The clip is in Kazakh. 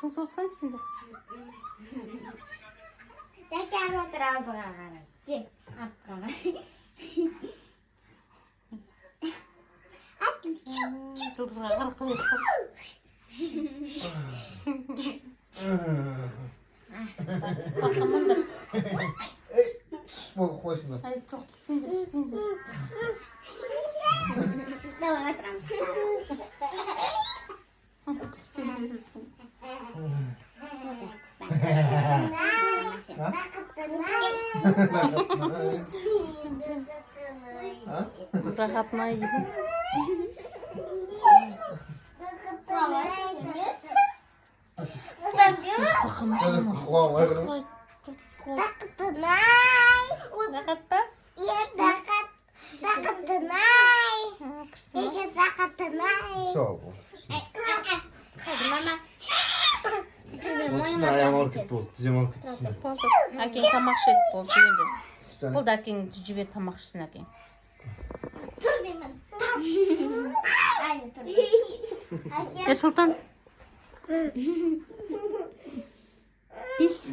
Tuz olsan içinde. Tekrar otur aldığına kadar. Gel. Attığına. Yıldızға қарап қойып. Бақамандар. Бол қойсыңдар. Ай, жоқ түспеңдер. Давай отырамыз. Түспеңдер. Рахатнай дейді. Рахат па? Sağ ol. Hadi mama. Şimdi ayağım alıp gitti oldu. Dizem alıp gitti şimdi. Әкең тамақ ішеді болды жібердім. İşte Болды әкең жібер тамақ ішсін әкең. Tur deyman. Aynen tur. Сұлтан. Пис.